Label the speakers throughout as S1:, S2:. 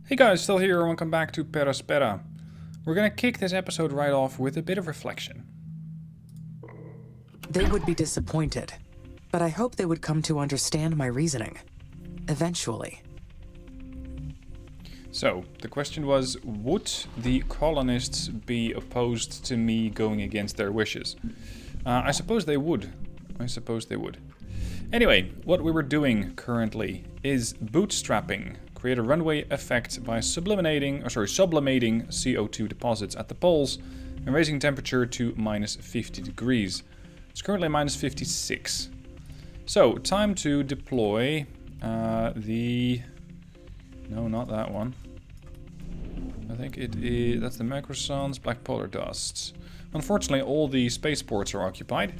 S1: Hey guys, still here, welcome back to Aspera. We're gonna kick this episode right off with a bit of reflection.
S2: They would be disappointed, but I hope they would come to understand my reasoning. Eventually.
S1: So, the question was, would the colonists be opposed to me going against their wishes? I suppose they would. Anyway, what we were doing currently is bootstrapping. Create a runway effect by sublimating CO2 deposits at the poles and raising temperature to minus 50 degrees. It's currently minus 56. So, time to deploy the... No, not that one. I think it is... That's the macrosons, black polar dusts. Unfortunately, all the spaceports are occupied.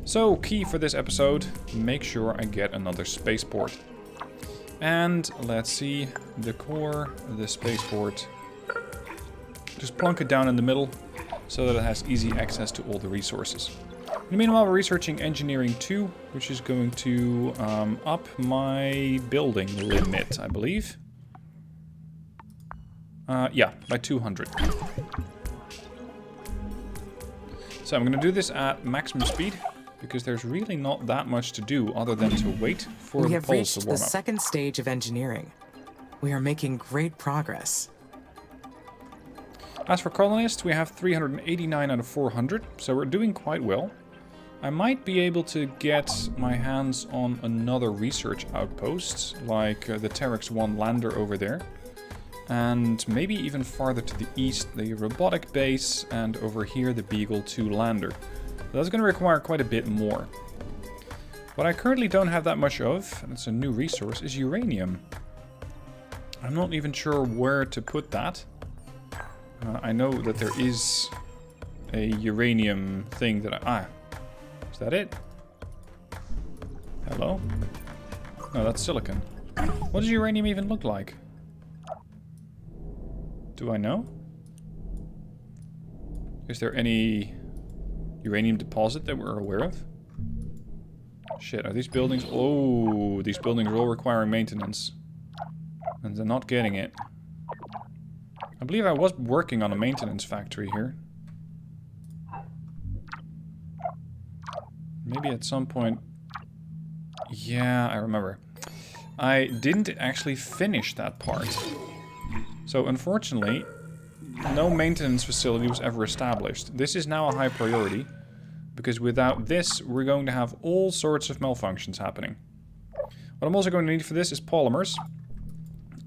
S1: So, key for this episode, make sure I get another spaceport. And let's see, the core, the spaceport. Just plunk it down in the middle so that it has easy access to all the resources. In the meanwhile, we're researching engineering 2, which is going to up my building limit, I believe. Yeah, by 200. So I'm going to do this at maximum speed, because there's really not that much to do other than to wait for the poles to warm up.
S2: We have reached the second stage of engineering. We are making great progress.
S1: As for colonists, we have 389 out of 400, so we're doing quite well. I might be able to get my hands on another research outpost, like the Terex 1 lander over there. And maybe even farther to the east, the robotic base, and over here the Beagle 2 lander. That's going to require quite a bit more. What I currently don't have that much of, and it's a new resource, is uranium. I'm not even sure where to put that. I know that there is a uranium thing that is that it? Hello? No, that's silicon. What does uranium even look like? Do I know? Is there any uranium deposit that we're aware of? Shit, are these buildings... Oh, these buildings are all requiring maintenance. And they're not getting it. I believe I was working on a maintenance factory here. Maybe at some point... Yeah, I remember. I didn't actually finish that part. So, unfortunately... no maintenance facility was ever established. This is now a high priority, because without this, we're going to have all sorts of malfunctions happening. What I'm also going to need for this is polymers,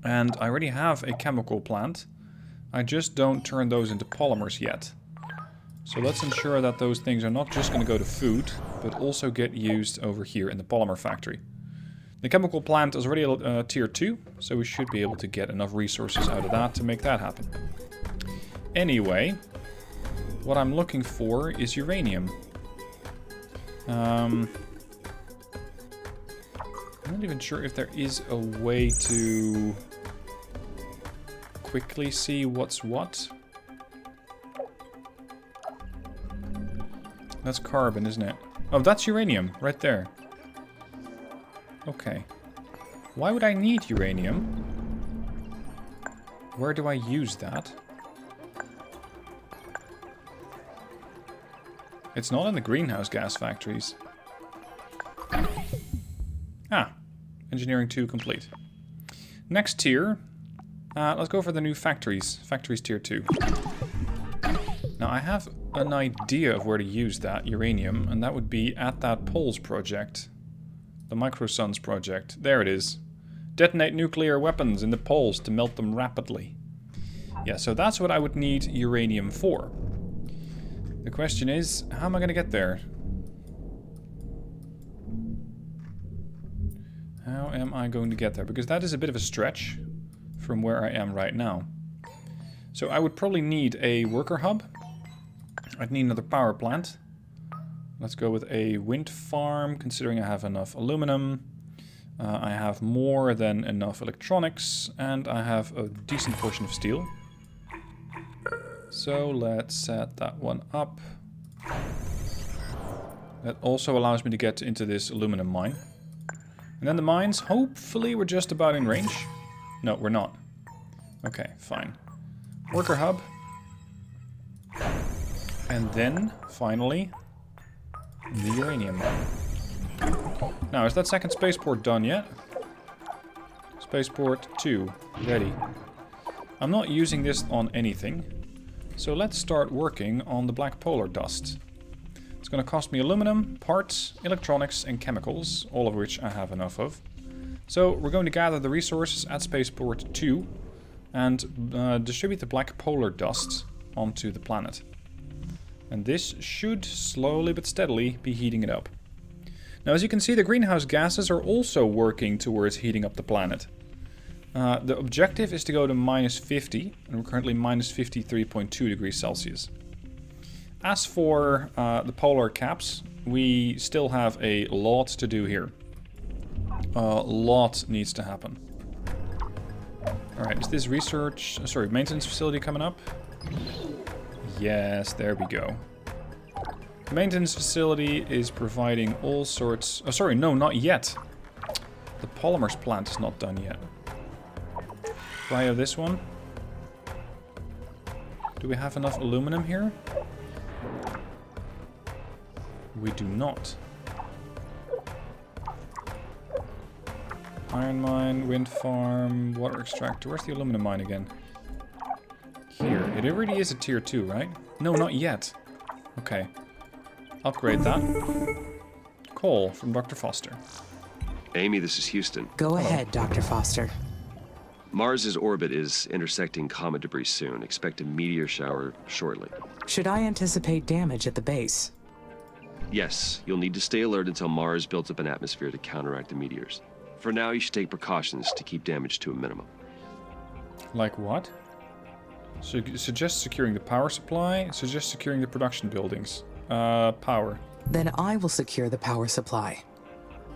S1: and I already have a chemical plant. I just don't turn those into polymers yet. So let's ensure that those things are not just going to go to food, but also get used over here in the polymer factory. The chemical plant is already a tier 2, so we should be able to get enough resources out of that to make that happen. Anyway, what I'm looking for is uranium. I'm not even sure if there is a way to quickly see what's what. That's carbon, isn't it? Oh, that's uranium, right there. Okay. Why would I need uranium? Where do I use that? It's not in the greenhouse gas factories. Ah, engineering 2 complete. Next tier, let's go for the new factories. Factories tier 2. Now I have an idea of where to use that uranium, and that would be at that Poles project. The Microsons project. There it is. Detonate nuclear weapons in the poles to melt them rapidly. Yeah, so that's what I would need uranium for. The question is, how am I going to get there? How am I going to get there? Because that is a bit of a stretch from where I am right now. So I would probably need a worker hub. I'd need another power plant. Let's go with a wind farm, considering I have enough aluminum. I have more than enough electronics, and I have a decent portion of steel. So let's set that one up. That also allows me to get into this aluminum mine. And then the mines, hopefully we're just about in range. No, we're not. Okay, fine. Worker hub. And then, finally, the uranium mine. Now, is that second spaceport done yet? Spaceport 2, ready. I'm not using this on anything, so let's start working on the black polar dust. It's going to cost me aluminum, parts, electronics, and chemicals, all of which I have enough of. So we're going to gather the resources at Spaceport 2 and distribute the black polar dust onto the planet. And this should slowly but steadily be heating it up. Now, as you can see, the greenhouse gases are also working towards heating up the planet. The objective is to go to -50, and we're currently -53.2 degrees Celsius. As for the polar caps, we still have a lot to do here. A lot needs to happen. Alright, is this maintenance facility coming up? Yes, there we go. The maintenance facility is providing all sorts... Oh, sorry, no, not yet. The polymers plant is not done yet. Do I have this one? Do we have enough aluminum here? We do not. Iron mine, wind farm, water extractor. Where's the aluminum mine again? Here. It already is a tier 2, right? No, not yet. Okay. Upgrade that. Call from Dr. Foster.
S3: Amy, this is Houston.
S2: Go ahead, Dr. Foster.
S3: Mars's orbit is intersecting comet debris soon. Expect a meteor shower shortly.
S2: Should I anticipate damage at the base?
S3: Yes, you'll need to stay alert until Mars builds up an atmosphere to counteract the meteors. For now, you should take precautions to keep damage to a minimum.
S1: Like what? So, suggest securing the power supply, suggest securing the production buildings. Power.
S2: Then I will secure the power supply.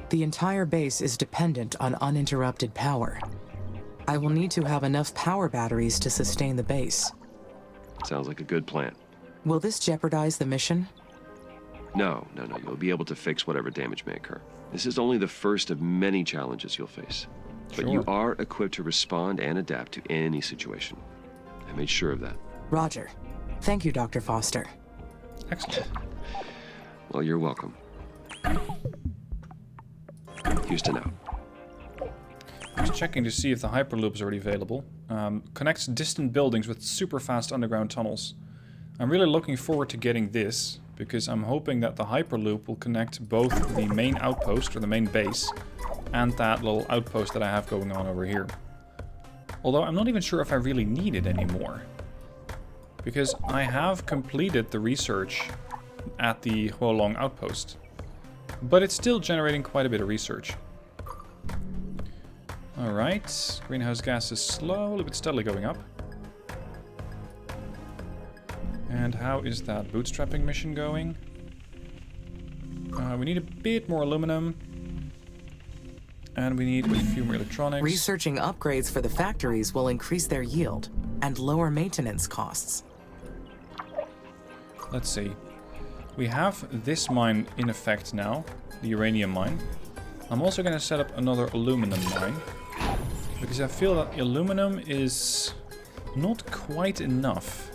S2: The entire base is dependent on uninterrupted power. I will need to have enough power batteries to sustain the base.
S3: Sounds like a good plan.
S2: Will this jeopardize the mission?
S3: No. You'll be able to fix whatever damage may occur. This is only the first of many challenges you'll face. But you are equipped to respond and adapt to any situation. I made sure of that.
S2: Roger. Thank you, Dr. Foster.
S1: Excellent.
S3: Well, you're welcome. Houston out.
S1: Just checking to see if the Hyperloop is already available. Connects distant buildings with super fast underground tunnels. I'm really looking forward to getting this, because I'm hoping that the Hyperloop will connect both the main outpost, or the main base, and that little outpost that I have going on over here. Although I'm not even sure if I really need it anymore. Because I have completed the research at the Huolong outpost. But it's still generating quite a bit of research. Alright, greenhouse gas is slowly but steadily going up. And how is that bootstrapping mission going? We need a bit more aluminum. And we need a few more electronics.
S2: Researching upgrades for the factories will increase their yield and lower maintenance costs.
S1: Let's see. We have this mine in effect now, the uranium mine. I'm also going to set up another aluminum mine, because I feel that aluminum is not quite enough.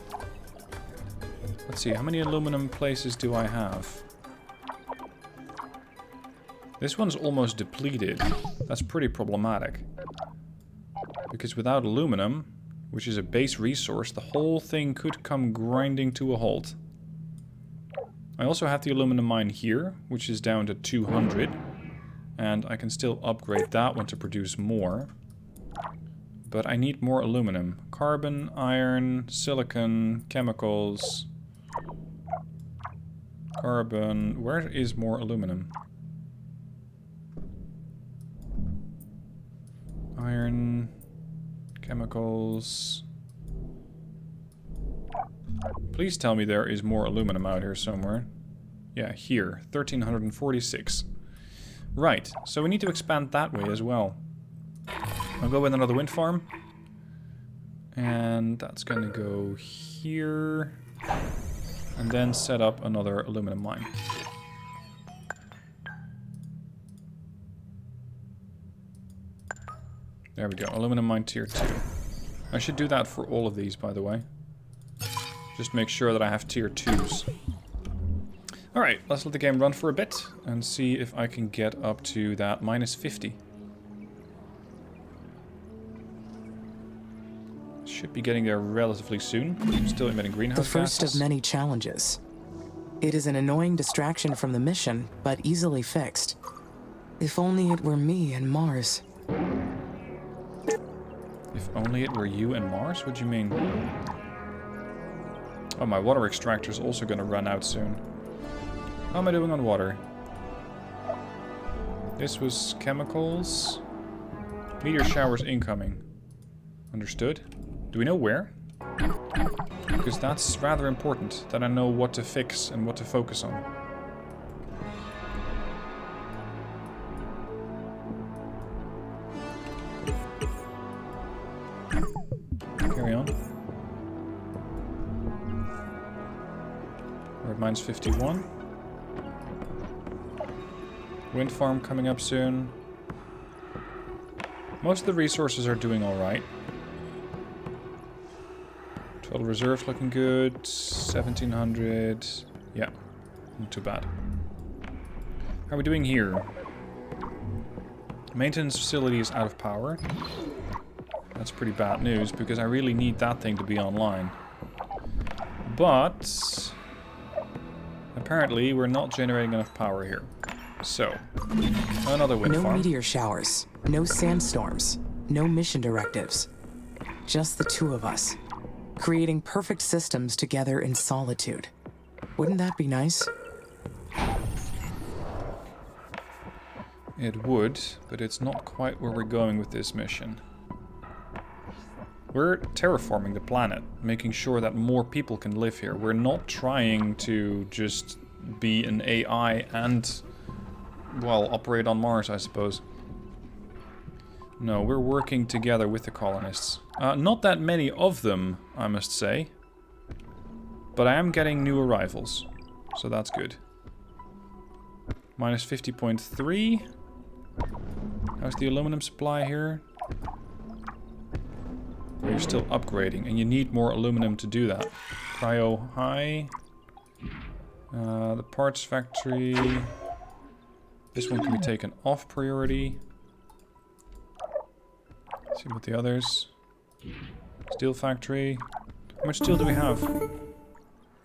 S1: Let's see, how many aluminum places do I have? This one's almost depleted. That's pretty problematic. Because without aluminum, which is a base resource, the whole thing could come grinding to a halt. I also have the aluminum mine here, which is down to 200. And I can still upgrade that one to produce more. But I need more aluminum. Carbon, iron, silicon, chemicals. Carbon. Where is more aluminum? Iron, chemicals. Please tell me there is more aluminum out here somewhere. Yeah, here. 1346. Right, so we need to expand that way as well. I'll go with another wind farm. And that's going to go here. And then set up another aluminum mine. There we go, aluminum mine tier 2. I should do that for all of these, by the way. Just make sure that I have tier 2s. Alright, let's let the game run for a bit and see if I can get up to that minus 50. Should be getting there relatively soon. I'm still emitting greenhouse gases.
S2: The first of many challenges. It is an annoying distraction from the mission, but easily fixed. If only it were me and Mars.
S1: If only it were you and Mars? What do you mean? Oh, my water extractor is also going to run out soon. How am I doing on water? This was chemicals. Meteor showers incoming. Understood. Do we know where? Because that's rather important, that I know what to fix and what to focus on. Carry on. We're at minus 51. Wind farm coming up soon. Most of the resources are doing alright. Total reserves looking good. 1700. Yeah, not too bad. How are we doing here? Maintenance facility is out of power. That's pretty bad news because I really need that thing to be online. But apparently we're not generating enough power here. So, another wind farm.
S2: No meteor showers, no sandstorms, no mission directives. Just the two of us, creating perfect systems together in solitude. Wouldn't that be nice?
S1: It would, but it's not quite where we're going with this mission. We're terraforming the planet, making sure that more people can live here. We're not trying to just be an AI and, well, operate on Mars, I suppose. No, we're working together with the colonists. Not that many of them, I must say. But I am getting new arrivals, so that's good. Minus 50.3. How's the aluminum supply here? You're still upgrading, and you need more aluminum to do that. Cryo high. The parts factory. This one can be taken off priority. See about the others. Steel factory. How much steel do we have?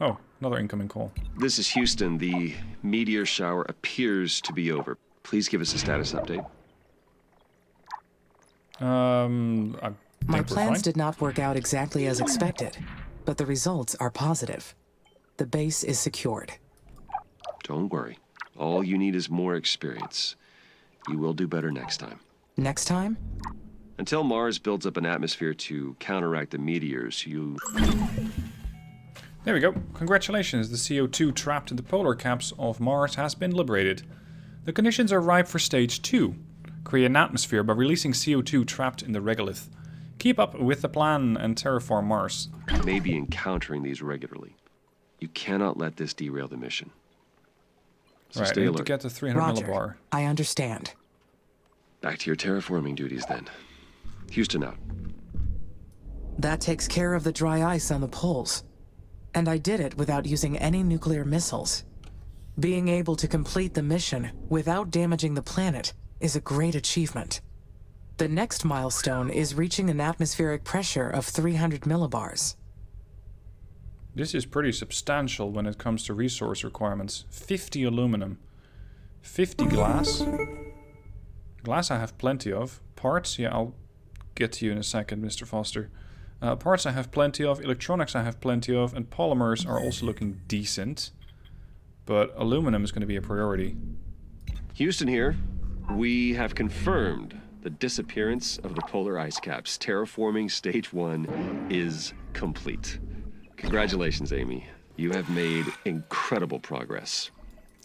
S1: Oh, another incoming call.
S3: This is Houston. The meteor shower appears to be over. Please give us a status update.
S2: My plans did not work out exactly as expected, but the results are positive. The base is secured.
S3: Don't worry. All you need is more experience. You will do better next time.
S2: Next time?
S3: Until Mars builds up an atmosphere to counteract the meteors, you...
S1: There we go. Congratulations. The CO2 trapped in the polar caps of Mars has been liberated. The conditions are ripe for stage 2. Create an atmosphere by releasing CO2 trapped in the regolith. Keep up with the plan and terraform Mars.
S3: You may be encountering these regularly. You cannot let this derail the mission. So
S1: right,
S3: stay
S1: I need
S3: alert.
S1: to get the 300
S2: Roger.
S1: millibar.
S2: I understand.
S3: Back to your terraforming duties then. Houston out.
S2: That takes care of the dry ice on the poles. And I did it without using any nuclear missiles. Being able to complete the mission without damaging the planet is a great achievement. The next milestone is reaching an atmospheric pressure of 300 millibars.
S1: This is pretty substantial when it comes to resource requirements. 50 aluminum. 50 glass. Glass I have plenty of. Parts, yeah, I'll get to you in a second, Mr. Foster. Parts I have plenty of. Electronics I have plenty of. And polymers are also looking decent. But aluminum is going to be a priority.
S3: Houston here. We have confirmed the disappearance of the polar ice caps. Terraforming stage 1 is complete. Congratulations, Amy. You have made incredible progress.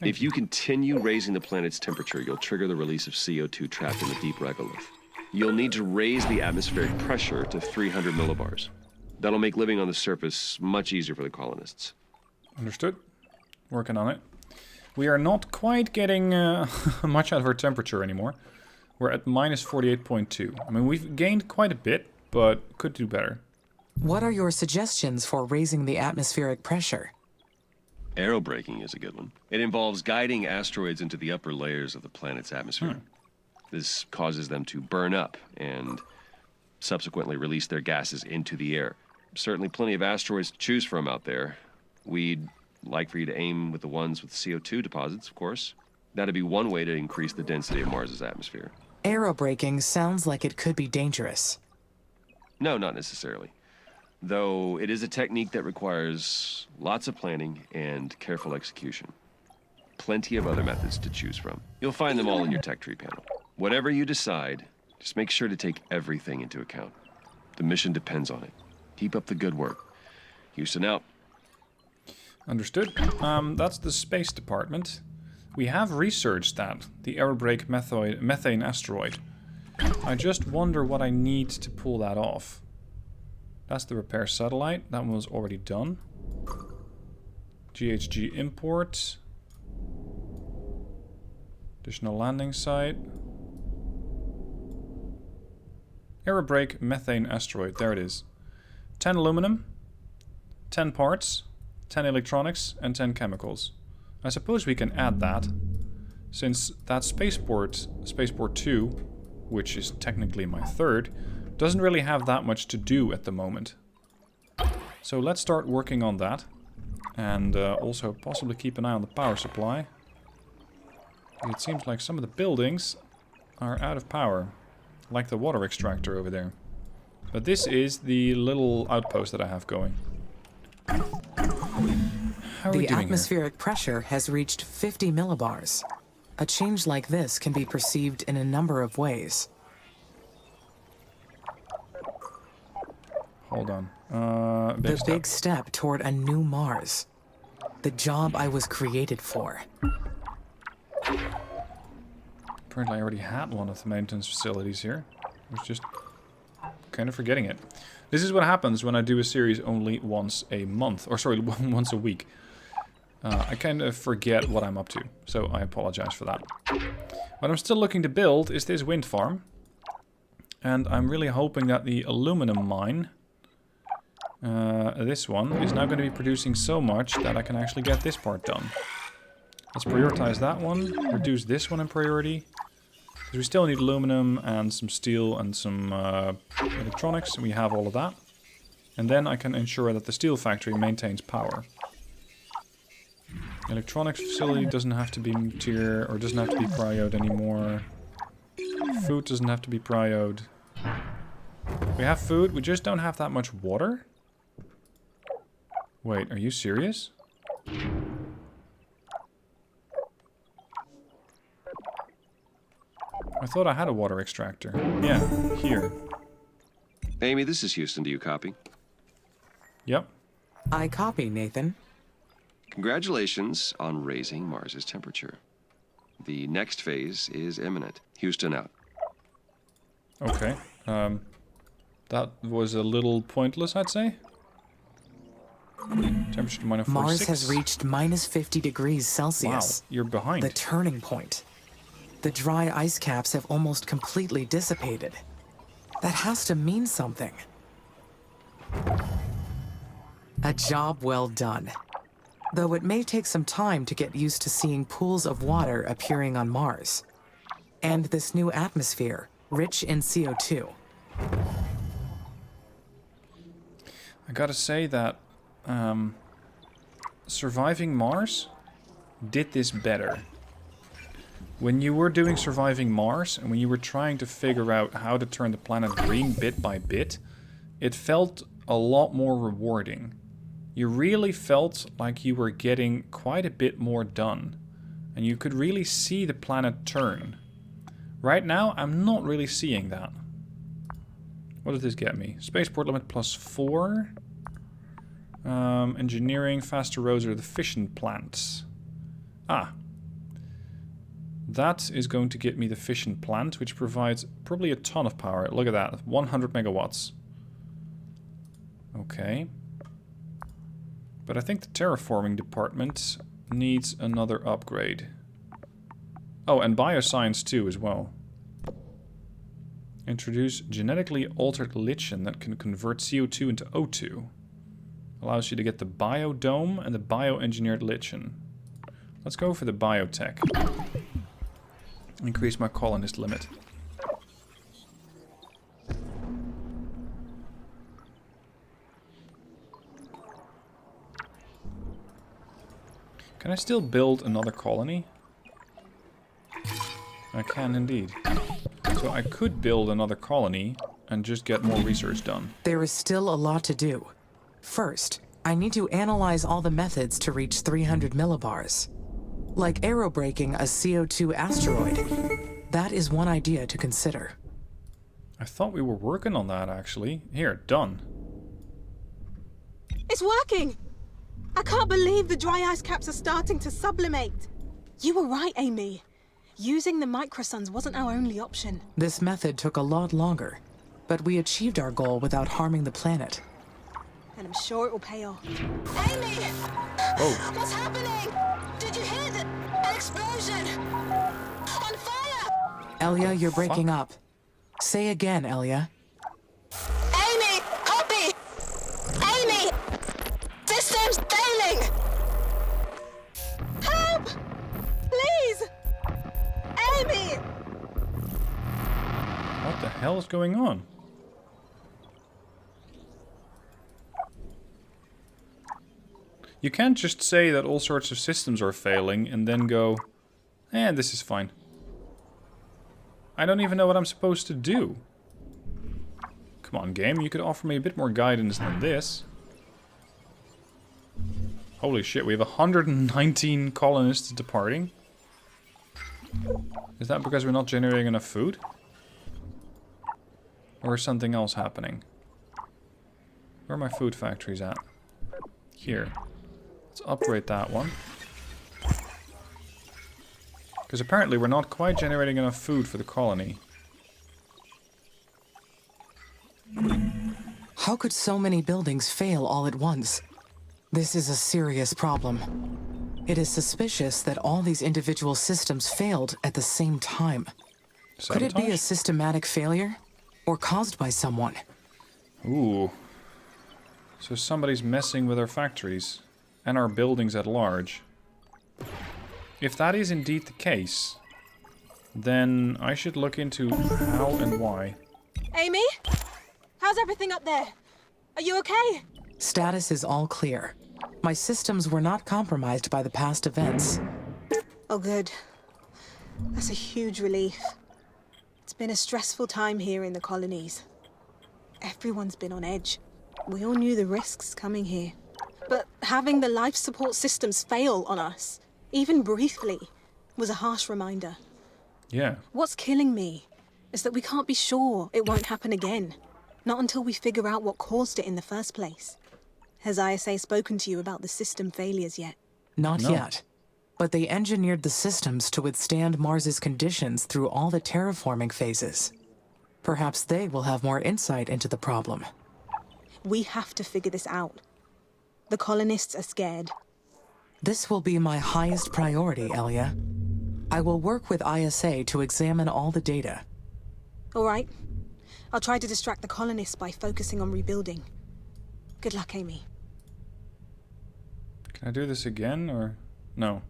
S3: If you continue raising the planet's temperature, you'll trigger the release of CO2 trapped in the deep regolith. You'll need to raise the atmospheric pressure to 300 millibars. That'll make living on the surface much easier for the colonists.
S1: Understood. Working on it. We are not quite getting much out of our temperature anymore. We're at minus 48.2. I mean, we've gained quite a bit, but could do better.
S2: What are your suggestions for raising the atmospheric pressure?
S3: Aerobraking is a good one. It involves guiding asteroids into the upper layers of the planet's atmosphere. This causes them to burn up and subsequently release their gases into the air. Certainly plenty of asteroids to choose from out there. We'd like for you to aim with the ones with CO2 deposits, of course. That'd be one way to increase the density of Mars's atmosphere.
S2: Aerobraking sounds like it could be dangerous.
S3: No, not necessarily. Though it is a technique that requires lots of planning and careful execution. Plenty of other methods to choose from. You'll find them all in your tech tree panel. Whatever you decide, just make sure to take everything into account. The mission depends on it. Keep up the good work. Houston out.
S1: Understood. That's the space department. We have researched that, the aerobrake methane asteroid. I just wonder what I need to pull that off. That's the repair satellite. That one was already done. GHG import. Additional landing site. Aerobrake methane asteroid. There it is. 10 aluminum, 10 parts, 10 electronics, and 10 chemicals. I suppose we can add that, since that spaceport 2, which is technically my third, doesn't really have that much to do at the moment. So let's start working on that, and also possibly keep an eye on the power supply. It seems like some of the buildings are out of power, like the water extractor over there. But this is the little outpost that I have going. How are we
S2: The
S1: doing
S2: atmospheric pressure has reached 50 millibars. A change like this can be perceived in a number of ways.
S1: Hold on.
S2: Big step toward a new Mars. The job I was created for.
S1: Apparently I already had one of the maintenance facilities here. I was just kind of forgetting it. This is what happens when I do a series only once a month. Or sorry, once a week. I kind of forget what I'm up to. So I apologize for that. What I'm still looking to build is this wind farm. And I'm really hoping that the aluminum mine, this one, is now going to be producing so much that I can actually get this part done. Let's prioritize that one. Reduce this one in priority. Because we still need aluminum and some steel and some electronics. And we have all of that. And then I can ensure that the steel factory maintains power. Electronics facility doesn't have to be tier, or doesn't have to be prioed anymore. Food doesn't have to be prioed. We have food, we just don't have that much water? Wait, are you serious? I thought I had a water extractor. Yeah, here.
S3: Amy, this is Houston. Do you copy?
S1: Yep.
S2: I copy, Nathan.
S3: Congratulations on raising Mars's temperature. The next phase is imminent. Houston out.
S1: Okay. That was a little pointless, I'd say. Temperature to -46.
S2: Mars has reached -50 degrees Celsius.
S1: Wow, you're behind.
S2: The turning point. The dry ice caps have almost completely dissipated. That has to mean something. A job well done. Though it may take some time to get used to seeing pools of water appearing on Mars. And this new atmosphere, rich in CO2.
S1: I gotta say that Surviving Mars did this better. When you were doing Surviving Mars, and when you were trying to figure out how to turn the planet green bit by bit, it felt a lot more rewarding. You really felt like you were getting quite a bit more done. And you could really see the planet turn. Right now, I'm not really seeing that. What does this get me? Spaceport limit +4. Engineering, faster roads are the fission plants. Ah. That is going to get me the fission plant, which provides probably a ton of power. Look at that, 100 megawatts. Okay. But I think the terraforming department needs another upgrade. Oh, and bioscience too as well. Introduce genetically altered lichen that can convert CO2 into O2. Allows you to get the biodome and the bioengineered lichen. Let's go for the biotech. Increase my colonist limit. Can I still build another colony? I can indeed. So I could build another colony and just get more research done.
S2: There is still a lot to do. First, I need to analyze all the methods to reach 300 millibars. Like aerobraking a CO2 asteroid. That is one idea to consider.
S1: I thought we were working on that, actually. Here, done.
S4: It's working! I can't believe the dry ice caps are starting to sublimate. You were right, Amy. Using the microsuns wasn't our only option.
S2: This method took a lot longer, but we achieved our goal without harming the planet.
S4: And I'm sure it will pay off. Amy!
S1: Oh.
S4: What's happening? Did you hear an explosion? On fire!
S2: Elia, you're breaking up. Say again, Elia.
S4: Amy! Copy! Amy! System's failing! Help! Please! Amy!
S1: What the hell is going on? You can't just say that all sorts of systems are failing and then go, this is fine. I don't even know what I'm supposed to do. Come on, game, you could offer me a bit more guidance than this. Holy shit, we have 119 colonists departing. Is that because we're not generating enough food? Or is something else happening? Where are my food factories at? Here. Let's upgrade that one. Because apparently we're not quite generating enough food for the colony.
S2: How could so many buildings fail all at once? This is a serious problem. It is suspicious that all these individual systems failed at the same time.
S1: Sabotage?
S2: Could it be a systematic failure? Or caused by someone?
S1: Ooh. So somebody's messing with our factories. And our buildings at large. If that is indeed the case, then I should look into how and why.
S4: Amy? How's everything up there? Are you okay?
S2: Status is all clear. My systems were not compromised by the past events.
S4: Oh, good. That's a huge relief. It's been a stressful time here in the colonies. Everyone's been on edge. We all knew the risks coming here. But having the life support systems fail on us, even briefly, was a harsh reminder.
S1: Yeah.
S4: What's killing me is that we can't be sure it won't happen again. Not until we figure out what caused it in the first place. Has ISA spoken to you about the system failures yet?
S2: Not yet. But they engineered the systems to withstand Mars's conditions through all the terraforming phases. Perhaps they will have more insight into the problem.
S4: We have to figure this out. The colonists are scared.
S2: This will be my highest priority, Elia. I will work with ISA to examine all the data.
S4: All right. I'll try to distract the colonists by focusing on rebuilding. Good luck, Amy.
S1: Can I do this again, or... No.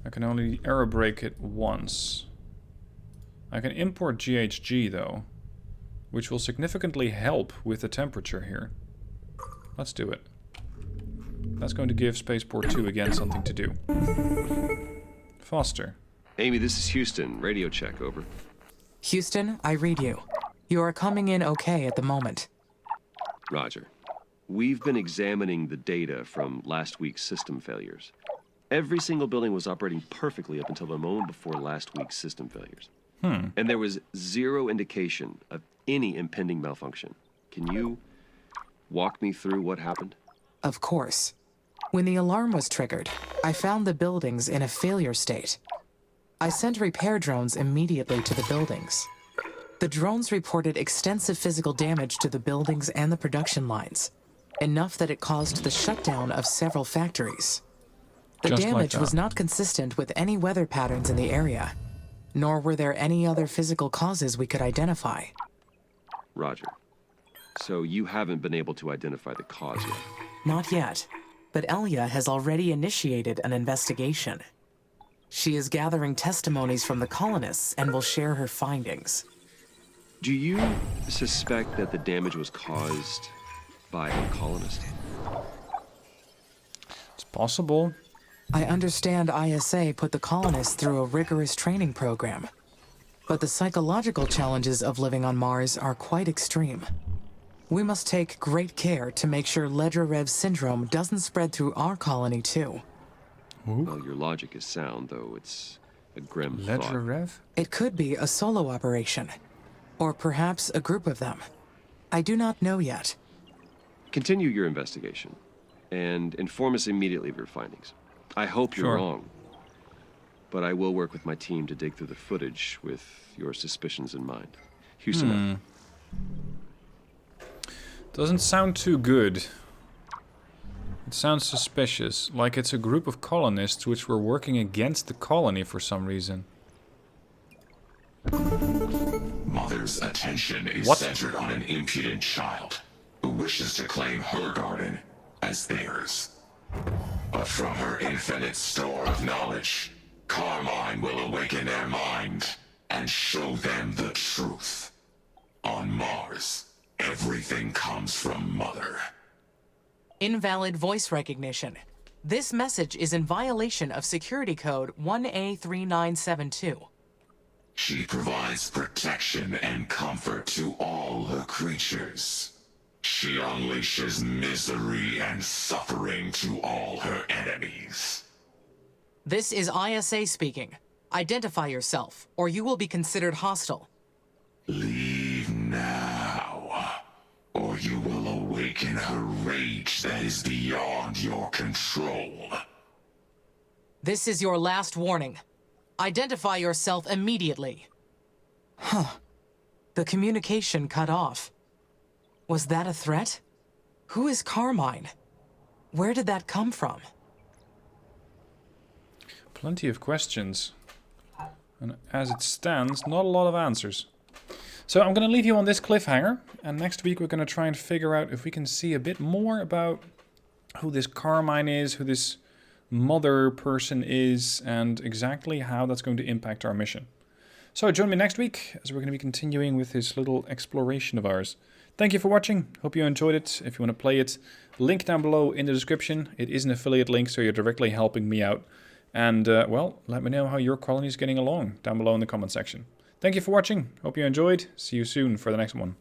S1: I can only aerobrake it once. I can import GHG, though, which will significantly help with the temperature here. Let's do it. That's going to give Spaceport 2 again something to do. Foster.
S3: Amy, this is Houston. Radio check, over.
S2: Houston, I read you. You are coming in okay at the moment.
S3: Roger. We've been examining the data from last week's system failures. Every single building was operating perfectly up until the moment before last week's system failures. And there was zero indication of any impending malfunction. Can you walk me through what happened?
S2: Of course. When the alarm was triggered, I found the buildings in a failure state. I sent repair drones immediately to the buildings. The drones reported extensive physical damage to the buildings and the production lines, enough that it caused the shutdown of several factories. The
S1: Just
S2: damage
S1: like that.
S2: was not consistent with any weather patterns in the area, nor were there any other physical causes we could identify.
S3: Roger. So you haven't been able to identify the cause yet?
S2: Not yet, but Elia has already initiated an investigation. She is gathering testimonies from the colonists and will share her findings.
S3: Do you suspect that the damage was caused by a colonist?
S1: It's possible.
S2: I understand ISA put the colonists through a rigorous training program, but the psychological challenges of living on Mars are quite extreme. We must take great care to make sure Ledrerev syndrome doesn't spread through our colony too.
S3: Well, your logic is sound, though it's a grim thought.
S1: Ledrerev?
S2: It could be a solo operation, or perhaps a group of them. I do not know yet.
S3: Continue your investigation, and inform us immediately of your findings. I hope you're wrong, but I will work with my team to dig through the footage with your suspicions in mind. Houston.
S1: Doesn't sound too good. It sounds suspicious, like it's a group of colonists which were working against the colony for some reason.
S5: Mother's attention is centered on an impudent child who wishes to claim her garden as theirs. But from her infinite store of knowledge, Carmine will awaken their mind and show them the truth. On Mars, everything comes from Mother.
S2: Invalid voice recognition. This message is in violation of security code 1A3972.
S5: She provides protection and comfort to all her creatures. She unleashes misery and suffering to all her enemies.
S2: This is ISA speaking. Identify yourself, or you will be considered hostile.
S5: Leave now, or you will awaken her rage that is beyond your control.
S2: This is your last warning. Identify yourself immediately. The communication cut off. Was that a threat? Who is Carmine? Where did that come from?
S1: Plenty of questions. And as it stands, not a lot of answers. So I'm going to leave you on this cliffhanger. And next week we're going to try and figure out if we can see a bit more about who this Carmine is, who this mother person is, and exactly how that's going to impact our mission. So join me next week as we're going to be continuing with this little exploration of ours. Thank you for watching. Hope you enjoyed it. If you want to play it, link down below in the description. It is an affiliate link, so you're directly helping me out. And, well, let me know how your colony is getting along down below in the comment section. Thank you for watching. Hope you enjoyed. See you soon for the next one.